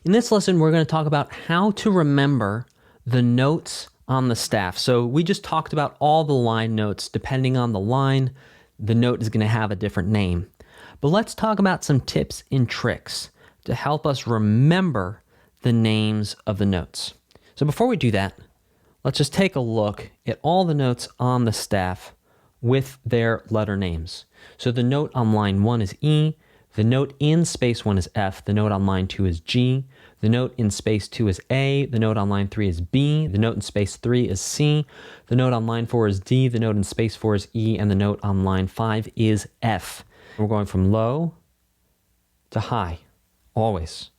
In this lesson, we're going to talk about how to remember the notes on the staff. So we just talked about all the line notes. Depending on the line, the note is going to have a different name. But let's talk about some tips and tricks to help us remember the names of the notes. So before we do that, let's just take a look at all the notes on the staff with their letter names. So the note on line 1 is E, the note in space 1 is F, the note on line 2 is G, the note in space 2 is A, the note on line 3 is B, the note in space 3 is C, the note on line 4 is D, the note in space 4 is E, and the note on line 5 is F. We're going from low to high, always.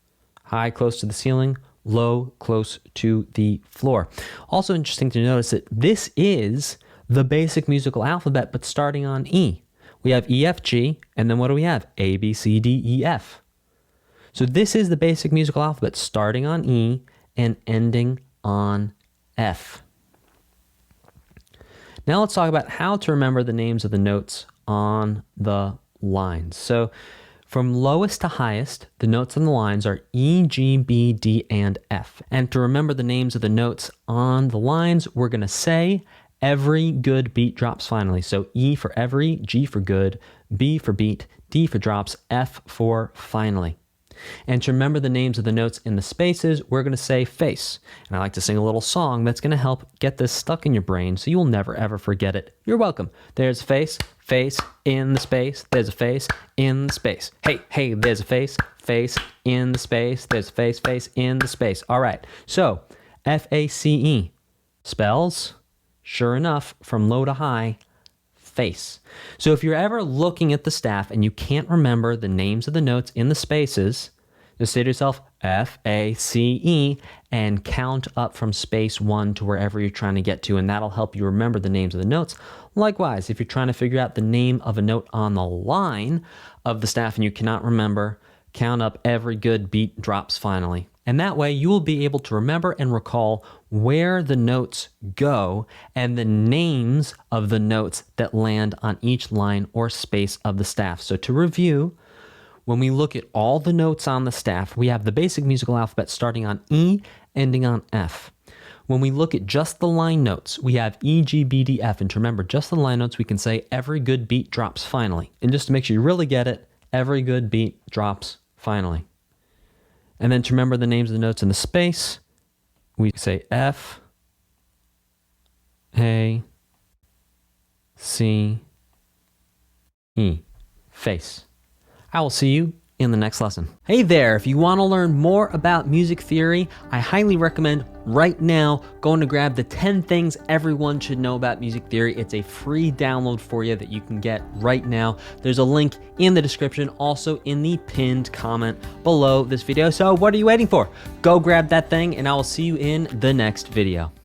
High close to the ceiling, low close to the floor. Also interesting to notice that this is the basic musical alphabet, but starting on E. We have E, F, G, and then what do we have? A, B, C, D, E, F. So this is the basic musical alphabet, starting on E and ending on F. Now let's talk about how to remember the names of the notes on the lines. So from lowest to highest, the notes on the lines are E, G, B, D, and F. And to remember the names of the notes on the lines, we're going to say every good beat drops finally. So E for every, G for good, B for beat, D for drops, F for finally. And to remember the names of the notes in the spaces, we're going to say face. And I like to sing a little song that's going to help get this stuck in your brain so you will never ever forget it. You're welcome. There's face, face in the space. There's a face in the space. Hey, hey, there's a face, face in the space. There's a face, face in the space. All right. So F-A-C-E spells, sure enough, from low to high, face. So if you're ever looking at the staff and you can't remember the names of the notes in the spaces, just say to yourself, F-A-C-E, and count up from space 1 to wherever you're trying to get to, and that'll help you remember the names of the notes. Likewise, if you're trying to figure out the name of a note on the line of the staff and you cannot remember, count up every good beat drops finally. And that way you will be able to remember and recall where the notes go and the names of the notes that land on each line or space of the staff. So to review, when we look at all the notes on the staff, we have the basic musical alphabet starting on E, ending on F. When we look at just the line notes, we have E, G, B, D, F. And to remember just the line notes, we can say every good beat drops finally. And just to make sure you really get it, every good beat drops finally. And then to remember the names of the notes in the space, we say F, A, C, E, face. I will see you in the next lesson. Hey there, if you want to learn more about music theory, I highly recommend right now going to grab the 10 things everyone should know about music theory. It's a free download for you that you can get right now. There's a link in the description, also in the pinned comment below this video. So what are you waiting for? Go grab that thing and I will see you in the next video.